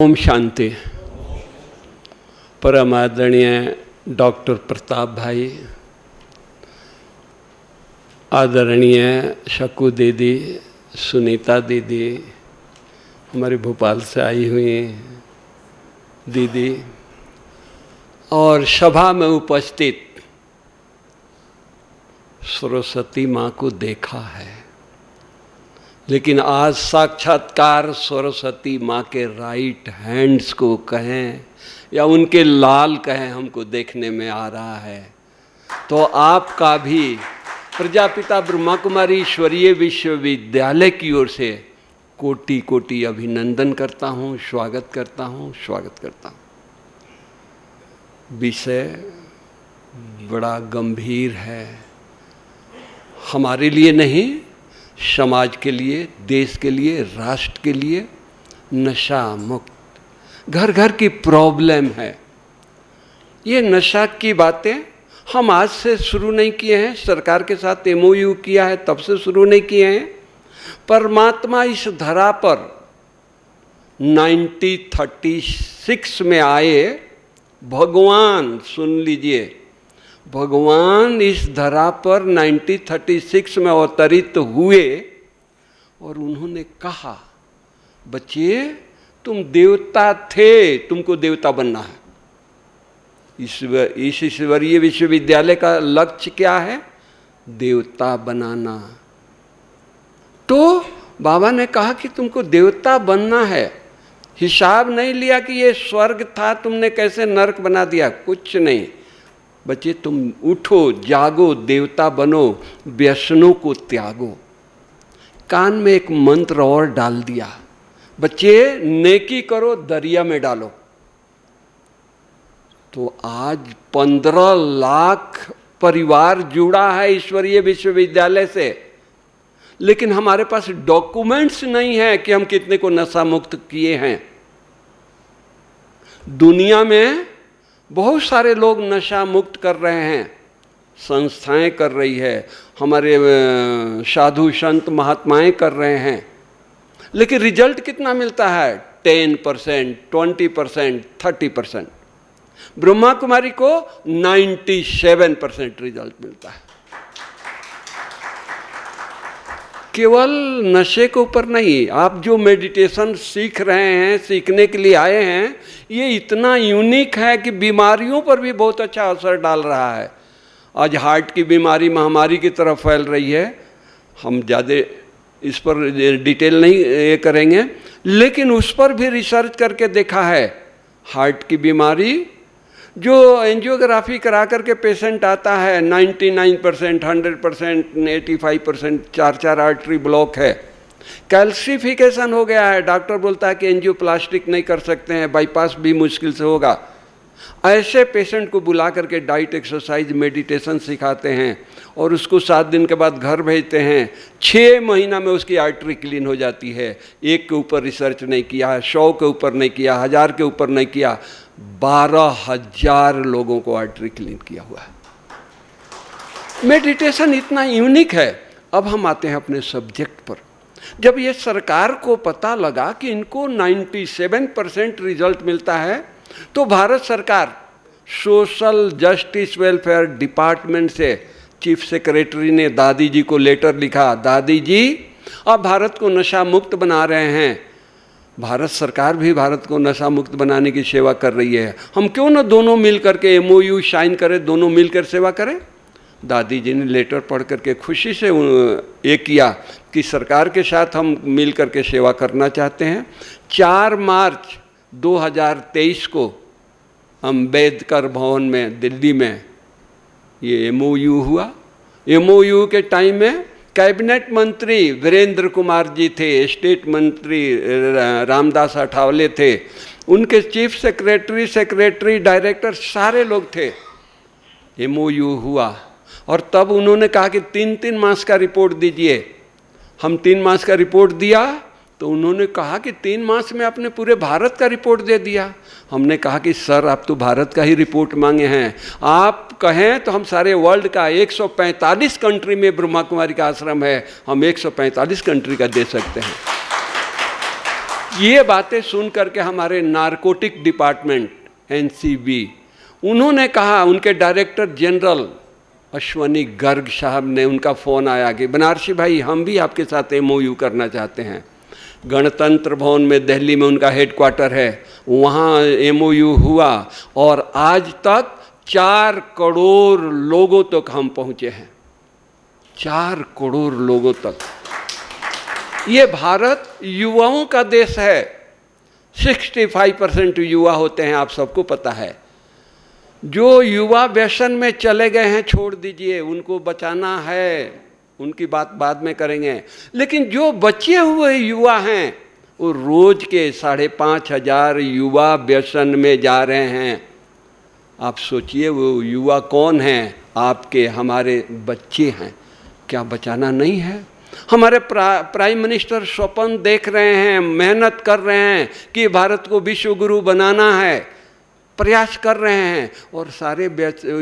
ओम शांति। परम आदरणीय डॉक्टर प्रताप भाई, आदरणीय शकू दीदी, सुनीता दीदी, हमारे भोपाल से आई हुई दीदी, और सभा में उपस्थित सरस्वती माँ को देखा है, लेकिन आज साक्षात्कार सरस्वती माँ के राइट हैंड्स को कहें या उनके लाल कहें, हमको देखने में आ रहा है। तो आपका भी प्रजापिता ब्रह्मा कुमारी ईश्वरीय विश्वविद्यालय की ओर से कोटि कोटि अभिनंदन करता हूँ, स्वागत करता हूँ। विषय बड़ा गंभीर है, हमारे लिए नहीं, समाज के लिए, देश के लिए, राष्ट्र के लिए। नशा मुक्त घर घर की प्रॉब्लम है। ये नशा की बातें हम आज से शुरू नहीं किए हैं, सरकार के साथ एमओयू किया है तब से शुरू नहीं किए हैं। परमात्मा इस धरा पर 1936 में आए। भगवान, सुन लीजिए, भगवान इस धरा पर 1936 में अवतरित हुए और उन्होंने कहा, बच्चे तुम देवता थे, तुमको देवता बनना है। इस ईश्वरीय विश्वविद्यालय का लक्ष्य क्या है? देवता बनाना। तो बाबा ने कहा कि तुमको देवता बनना है। हिसाब नहीं लिया कि ये स्वर्ग था, तुमने कैसे नरक बना दिया, कुछ नहीं। बच्चे तुम उठो, जागो, देवता बनो, व्यसनों को त्यागो। कान में एक मंत्र और डाल दिया, बच्चे नेकी करो, दरिया में डालो। तो आज 15 लाख परिवार जुड़ा है ईश्वरीय विश्वविद्यालय से, लेकिन हमारे पास डॉक्यूमेंट्स नहीं है कि हम कितने को नशा मुक्त किए हैं। दुनिया में बहुत सारे लोग नशा मुक्त कर रहे हैं, संस्थाएं कर रही है, हमारे साधु संत महात्माएं कर रहे हैं, लेकिन रिजल्ट कितना मिलता है? 10%, 20%, 30%। ब्रह्मा कुमारी को 97% रिजल्ट मिलता है। केवल नशे के ऊपर नहीं, आप जो मेडिटेशन सीख रहे हैं, सीखने के लिए आए हैं, ये इतना यूनिक है कि बीमारियों पर भी बहुत अच्छा असर डाल रहा है। आज हार्ट की बीमारी महामारी की तरफ फैल रही है, हम ज़्यादा इस पर डिटेल नहीं ये करेंगे, लेकिन उस पर भी रिसर्च करके देखा है। हार्ट की बीमारी जो एंजियोग्राफी करा करके पेशेंट आता है, 99%, 100%, 85% 4 आर्टरी ब्लॉक है, कैल्सिफिकेशन हो गया है, डॉक्टर बोलता है कि एंजियोप्लास्टिक नहीं कर सकते हैं, बाईपास भी मुश्किल से होगा। ऐसे पेशेंट को बुला करके डाइट, एक्सरसाइज, मेडिटेशन सिखाते हैं और उसको 7 दिन के बाद घर भेजते हैं। 6 महीना में उसकी आर्टरी क्लीन हो जाती है। 1 के ऊपर रिसर्च नहीं किया है, 100 के ऊपर नहीं किया, 1000 के ऊपर नहीं किया, 12,000 लोगों को आर्टरी क्लीन किया हुआ है। मेडिटेशन इतना यूनिक है। अब हम आते हैं अपने सब्जेक्ट पर। जब ये सरकार को पता लगा कि इनको 97% रिजल्ट मिलता है, तो भारत सरकार सोशल जस्टिस वेलफेयर डिपार्टमेंट से चीफ सेक्रेटरी ने दादी जी को लेटर लिखा, दादी जी अब भारत को नशा मुक्त बना रहे हैं, भारत सरकार भी भारत को नशा मुक्त बनाने की सेवा कर रही है, हम क्यों ना दोनों मिल करके एमओयू साइन करें, दोनों मिलकर सेवा करें। दादी जी ने लेटर पढ़ करके खुशी से ये किया कि सरकार के साथ हम मिल करके सेवा करना चाहते हैं। 4 मार्च 2023 को अम्बेडकर भवन में दिल्ली में ये एमओयू हुआ। एमओयू के टाइम में कैबिनेट मंत्री वीरेंद्र कुमार जी थे, स्टेट मंत्री रामदास अठावले थे, उनके चीफ सेक्रेटरी, डायरेक्टर सारे लोग थे। एमओयू हुआ और तब उन्होंने कहा कि 3 मास का रिपोर्ट दीजिए। हम 3 मास का रिपोर्ट दिया तो उन्होंने कहा कि 3 मास में आपने पूरे भारत का रिपोर्ट दे दिया। हमने कहा कि सर आप तो भारत का ही रिपोर्ट मांगे हैं, आप कहें तो हम सारे वर्ल्ड का 145 कंट्री में ब्रह्मा कुमारी का आश्रम है, हम 145 कंट्री का दे सकते हैं। ये बातें सुन करके हमारे नारकोटिक डिपार्टमेंट एनसीबी, उन्होंने कहा, उनके डायरेक्टर जनरल अश्वनी गर्ग साहब ने, उनका फ़ोन आया कि बनारसी भाई हम भी आपके साथ एमओयू करना चाहते हैं। गणतंत्र भवन में दिल्ली में उनका हेडक्वार्टर है, वहाँ एमओयू हुआ और आज तक 4 करोड़ लोगों तक हम पहुँचे हैं, 4 करोड़ लोगों तक। ये भारत युवाओं का देश है, 65% युवा होते हैं, आप सबको पता है। जो युवा व्यसन में चले गए हैं छोड़ दीजिए, उनको बचाना है, उनकी बात बाद में करेंगे। लेकिन जो बचे हुए युवा हैं वो रोज के 5,500 युवा व्यसन में जा रहे हैं। आप सोचिए वो युवा कौन हैं? आपके हमारे बच्चे हैं। क्या बचाना नहीं है? हमारे प्राइम मिनिस्टर स्वप्न देख रहे हैं, मेहनत कर रहे हैं कि भारत को विश्व गुरु बनाना है, प्रयास कर रहे हैं, और सारे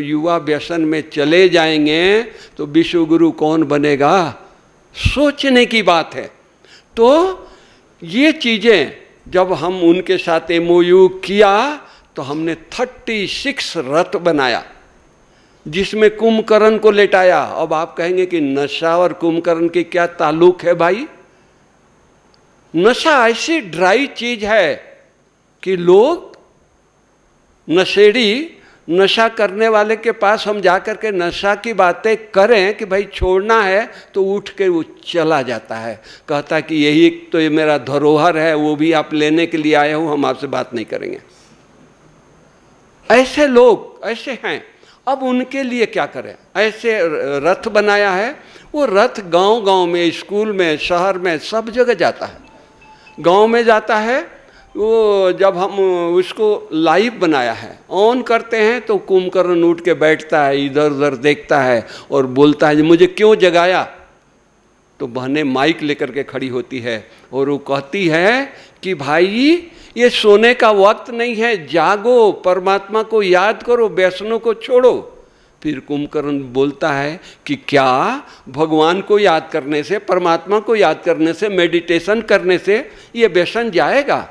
युवा व्यसन में चले जाएंगे तो विश्व गुरु कौन बनेगा? सोचने की बात है। तो ये चीज़ें जब हम उनके साथ एमओयू किया तो हमने 36 रथ बनाया जिसमें कुंभकर्ण को लेटाया। अब आप कहेंगे कि नशा और कुंभकर्ण की क्या ताल्लुक है भाई? नशा ऐसी ड्राई चीज है कि लोग नशेड़ी, नशा करने वाले के पास हम जाकर के नशा की बातें करें कि भाई छोड़ना है तो उठ के वो चला जाता है, कहता कि यही तो ये मेरा धरोहर है, वो भी आप लेने के लिए आए हो, हम आपसे बात नहीं करेंगे। ऐसे लोग ऐसे हैं। अब उनके लिए क्या करें? ऐसे रथ बनाया है, वो रथ गांव-गांव में, स्कूल में, शहर में, सब जगह जाता है। गांव में जाता है, वो जब हम उसको लाइव बनाया है, ऑन करते हैं तो कुंभकर्ण उठ के बैठता है, इधर उधर देखता है और बोलता है मुझे क्यों जगाया? तो बहनें माइक लेकर के खड़ी होती है और वो कहती है कि भाई ये सोने का वक्त नहीं है, जागो, परमात्मा को याद करो, व्यसनों को छोड़ो। फिर कुंभकर्ण बोलता है कि क्या भगवान को याद करने से, परमात्मा को याद करने से, मेडिटेशन करने से ये व्यसन जाएगा?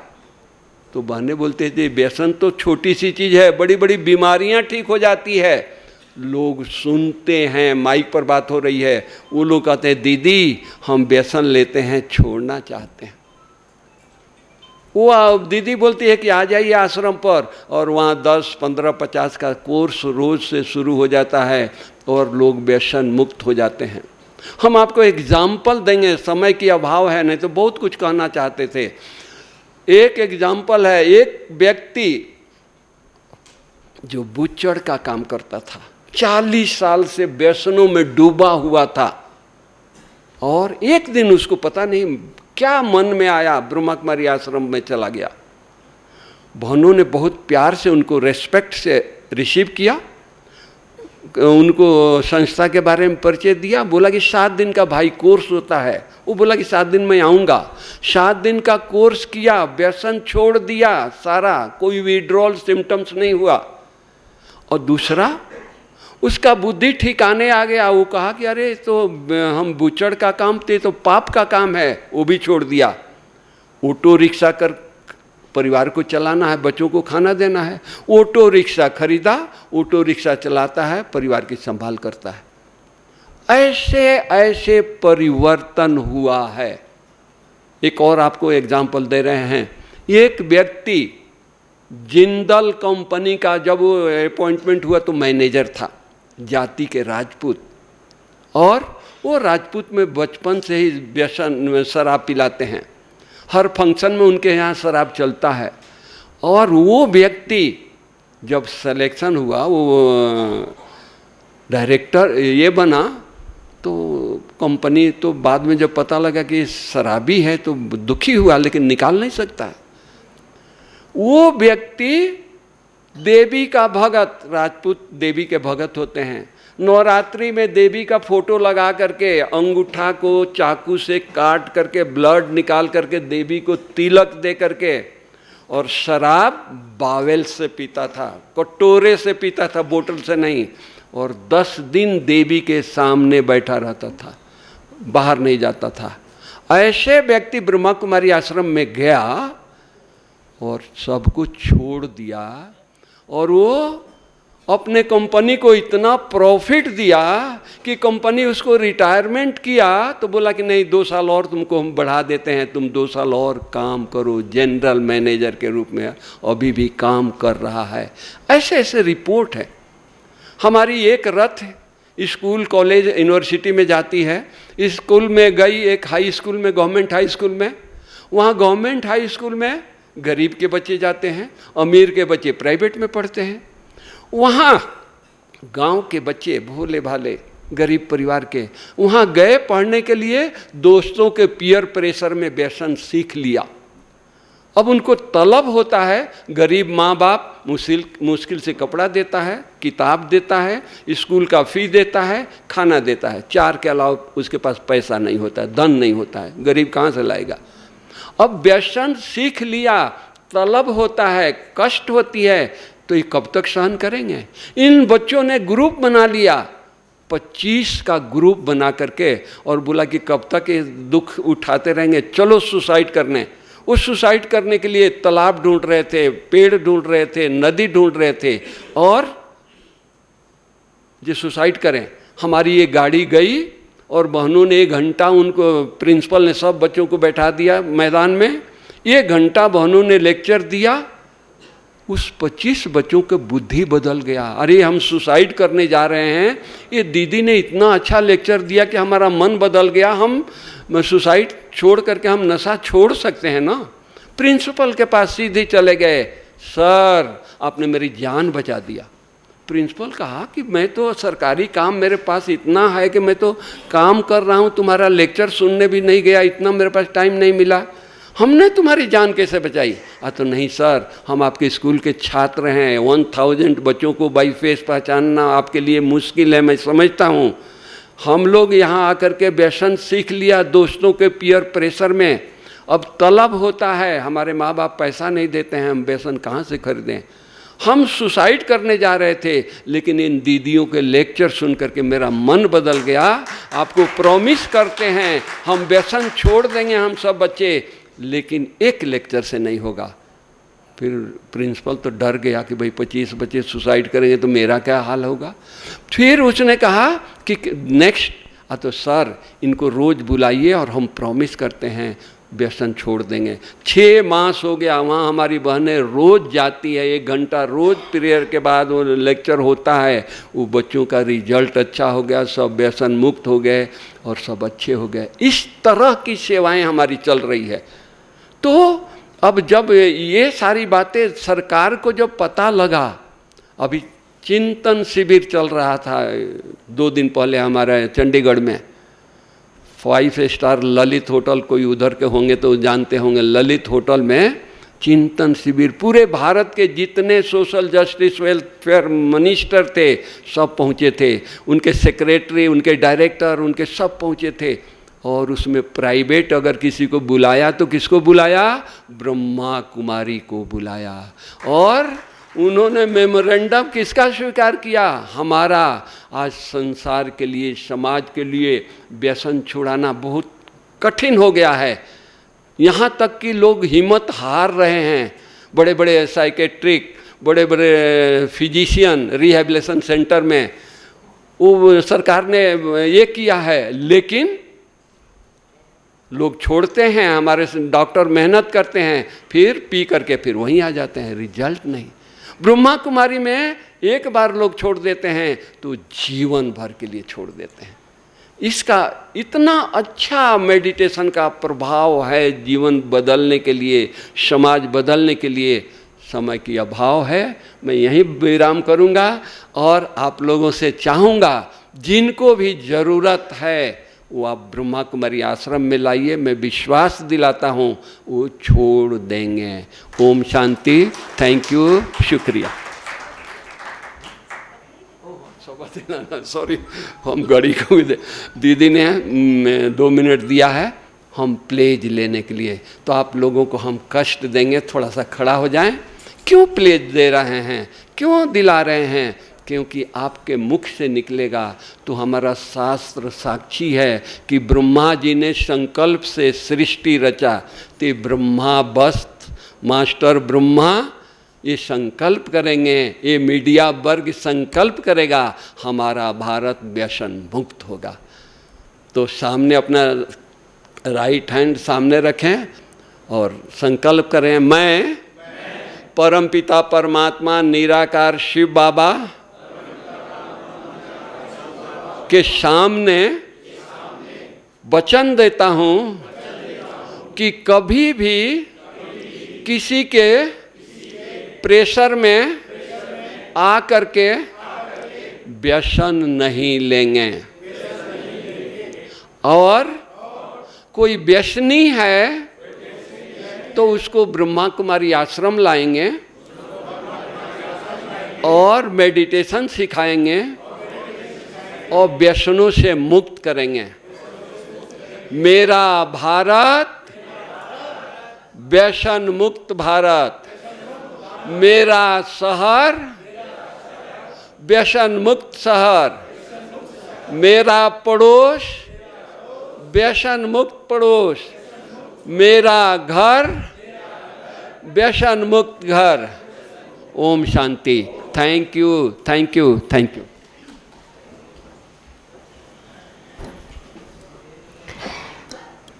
तो बहनें बोलते थे व्यसन तो छोटी सी चीज़ है, बड़ी बड़ी बीमारियां ठीक हो जाती है। लोग सुनते हैं, माइक पर बात हो रही है, वो लोग कहते हैं दीदी हम व्यसन लेते हैं, छोड़ना चाहते हैं। वो दीदी बोलती है कि आ जाइए आश्रम पर, और वहाँ 10, 15, 50 का कोर्स रोज से शुरू हो जाता है और लोग व्यसन मुक्त हो जाते हैं। हम आपको एग्जाम्पल देंगे, समय की अभाव है, नहीं तो बहुत कुछ कहना चाहते थे। एक एग्जाम्पल है, एक व्यक्ति जो बुच्चड़ का काम करता था, 40 साल से व्यसनों में डूबा हुआ था, और एक दिन उसको पता नहीं क्या मन में आया, ब्रह्मा कुमारी आश्रम में चला गया। बहनों ने बहुत प्यार से उनको रेस्पेक्ट से रिसीव किया, उनको संस्था के बारे में परिचय दिया, बोला कि 7 दिन का भाई कोर्स होता है। वो बोला कि 7 दिन में आऊँगा। 7 दिन का कोर्स किया, व्यसन छोड़ दिया सारा, कोई विड्रॉल सिम्टम्स नहीं हुआ। और दूसरा, उसका बुद्धि ठिकाने आ गया। वो कहा कि अरे तो हम बुचड़ का काम थे तो पाप का काम है, वो भी छोड़ दिया। ऑटो रिक्शा कर परिवार को चलाना है, बच्चों को खाना देना है, ऑटो रिक्शा खरीदा, ऑटो रिक्शा चलाता है, परिवार की संभाल करता है। ऐसे ऐसे परिवर्तन हुआ है। एक और आपको एग्जाम्पल दे रहे हैं। एक व्यक्ति जिंदल कंपनी का जब अपॉइंटमेंट हुआ तो मैनेजर था, जाति के राजपूत, और वो राजपूत में बचपन से ही व्यसन शराब पिलाते हैं, हर फंक्शन में उनके यहाँ शराब चलता है। और वो व्यक्ति जब सिलेक्शन हुआ, वो डायरेक्टर ये बना, तो कंपनी तो बाद में जब पता लगा कि शराबी है तो दुखी हुआ, लेकिन निकाल नहीं सकता है। वो व्यक्ति देवी का भगत, राजपूत देवी के भगत होते हैं, नवरात्रि में देवी का फोटो लगा करके अंगूठा को चाकू से काट करके ब्लड निकाल करके देवी को तिलक दे करके, और शराब बावेल से पीता था, कटोरे से पीता था, बोतल से नहीं। और 10 दिन देवी के सामने बैठा रहता था, बाहर नहीं जाता था। ऐसे व्यक्ति ब्रह्मा कुमारी आश्रम में गया और सब कुछ छोड़ दिया, और वो अपने कंपनी को इतना प्रॉफिट दिया कि कंपनी उसको रिटायरमेंट किया तो बोला कि नहीं 2 साल और तुमको हम बढ़ा देते हैं, तुम 2 साल और काम करो। जनरल मैनेजर के रूप में अभी भी काम कर रहा है। ऐसे ऐसे रिपोर्ट है। हमारी एक रथ स्कूल कॉलेज यूनिवर्सिटी में जाती है। स्कूल में गई, एक हाई स्कूल में, गवर्नमेंट हाई स्कूल में। वहाँ गवर्नमेंट हाई स्कूल में गरीब के बच्चे जाते हैं, अमीर के बच्चे प्राइवेट में पढ़ते हैं। वहाँ गांव के बच्चे भोले भाले गरीब परिवार के वहाँ गए पढ़ने के लिए, दोस्तों के पीयर प्रेशर में व्यसन सीख लिया। अब उनको तलब होता है, गरीब माँ बाप मुश्किल से कपड़ा देता है, किताब देता है, स्कूल का फी देता है, खाना देता है, 4 के अलावा उसके पास पैसा नहीं होता है, धन नहीं होता है, गरीब कहाँ से लाएगा। अब व्यसन सीख लिया, तलब होता है, कष्ट होती है, तो ये कब तक सहन करेंगे। इन बच्चों ने ग्रुप बना लिया, 25 का ग्रुप बना करके, और बोला कि कब तक ये दुख उठाते रहेंगे, चलो सुसाइड करने। उस सुसाइड करने के लिए तालाब ढूंढ रहे थे, पेड़ ढूंढ रहे थे, नदी ढूंढ रहे थे, और जो सुसाइड करें। हमारी ये गाड़ी गई और बहनों ने 1 घंटा, उनको प्रिंसिपल ने सब बच्चों को बैठा दिया मैदान में, 1 घंटा बहनों ने लेक्चर दिया। उस 25 बच्चों के बुद्धि बदल गया। अरे हम सुसाइड करने जा रहे हैं, ये दीदी ने इतना अच्छा लेक्चर दिया कि हमारा मन बदल गया, हम सुसाइड छोड़ करके हम नशा छोड़ सकते हैं ना। प्रिंसिपल के पास सीधे चले गए, सर आपने मेरी जान बचा दिया। प्रिंसिपल कहा कि मैं तो सरकारी काम मेरे पास इतना है कि मैं तो काम कर रहा हूँ, तुम्हारा लेक्चर सुनने भी नहीं गया, इतना मेरे पास टाइम नहीं मिला, हमने तुम्हारी जान कैसे बचाई। तो नहीं सर, हम आपके स्कूल के छात्र हैं, 1000 बच्चों को बाई फेस पहचानना आपके लिए मुश्किल है, मैं समझता हूँ। हम लोग यहाँ आकर के व्यसन सीख लिया दोस्तों के पीयर प्रेशर में, अब तलब होता है, हमारे माँ बाप पैसा नहीं देते हैं, हम व्यसन कहाँ से खरीदें। हम सुसाइड करने जा रहे थे, लेकिन इन दीदियों के लेक्चर सुन करके मेरा मन बदल गया। आपको प्रॉमिस करते हैं हम व्यसन छोड़ देंगे हम सब बच्चे, लेकिन एक लेक्चर से नहीं होगा। फिर प्रिंसिपल तो डर गया कि भाई 25 बच्चे सुसाइड करेंगे तो मेरा क्या हाल होगा। फिर उसने कहा कि नेक्स्ट तो सर इनको रोज़ बुलाइए और हम प्रॉमिस करते हैं व्यसन छोड़ देंगे। 6 मास हो गया, वहाँ हमारी बहनें रोज़ जाती है, 1 घंटा रोज़ प्रेयर के बाद वो लेक्चर होता है। वो बच्चों का रिजल्ट अच्छा हो गया, सब व्यसन मुक्त हो गए और सब अच्छे हो गए। इस तरह की सेवाएं हमारी चल रही है। तो अब जब ये सारी बातें सरकार को जब पता लगा, अभी चिंतन शिविर चल रहा था 2 दिन पहले हमारे चंडीगढ़ में, 5 स्टार ललित होटल, कोई उधर के होंगे तो जानते होंगे, ललित होटल में चिंतन शिविर, पूरे भारत के जितने सोशल जस्टिस वेलफेयर मिनिस्टर थे सब पहुँचे थे, उनके सेक्रेटरी, उनके डायरेक्टर, उनके सब पहुँचे थे। और उसमें प्राइवेट अगर किसी को बुलाया तो किसको बुलाया, ब्रह्मा कुमारी को बुलाया। और उन्होंने मेमोरेंडम किसका स्वीकार किया, हमारा। आज संसार के लिए, समाज के लिए व्यसन छुड़ाना बहुत कठिन हो गया है। यहाँ तक कि लोग हिम्मत हार रहे हैं। बड़े बड़े साइकेट्रिक, बड़े बड़े फिजिशियन रिहेबिलिटेशन सेंटर में वो सरकार ने ये किया है, लेकिन लोग छोड़ते हैं। हमारे डॉक्टर मेहनत करते हैं, फिर पी करके फिर वहीं आ जाते हैं, रिजल्ट नहीं। ब्रह्मा कुमारी में एक बार लोग छोड़ देते हैं तो जीवन भर के लिए छोड़ देते हैं। इसका इतना अच्छा मेडिटेशन का प्रभाव है जीवन बदलने के लिए, समाज बदलने के लिए। समय की अभाव है, मैं यहीं विराम करूंगा और आप लोगों से चाहूँगा जिनको भी ज़रूरत है वो आप ब्रह्मा कुमारी आश्रम में लाइए, मैं विश्वास दिलाता हूँ वो छोड़ देंगे। ओम शांति। थैंक यू, शुक्रिया। सॉरी, हम घड़ी को दीदी ने 2 मिनट दिया है हम प्लेज लेने के लिए, तो आप लोगों को हम कष्ट देंगे, थोड़ा सा खड़ा हो जाएं। क्यों प्लेज दे रहे हैं, क्यों दिला रहे हैं, क्योंकि आपके मुख से निकलेगा तो हमारा शास्त्र साक्षी है कि ब्रह्मा जी ने संकल्प से सृष्टि रचा। ते ब्रह्मा बस्त मास्टर ब्रह्मा ये संकल्प करेंगे, ये मीडिया वर्ग संकल्प करेगा, हमारा भारत व्यसन मुक्त होगा। तो सामने अपना राइट हैंड सामने रखें और संकल्प करें, मैं परमपिता परमात्मा निराकार शिव बाबा के सामने वचन देता हूँ कि कभी भी किसी के प्रेशर में आ करके व्यसन नहीं लेंगे, और कोई व्यसनी है तो उसको ब्रह्मा कुमारी आश्रम लाएंगे और मेडिटेशन सिखाएंगे और व्यसनों से मुक्त करेंगे। मेरा भारत व्यसन मुक्त भारत, मेरा शहर व्यसन मुक्त शहर, मेरा पड़ोस व्यसन मुक्त पड़ोस, मेरा घर व्यसन मुक्त घर। ओम शांति। Thank you, thank you, thank you.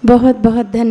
बहुत बहुत धन्यवाद।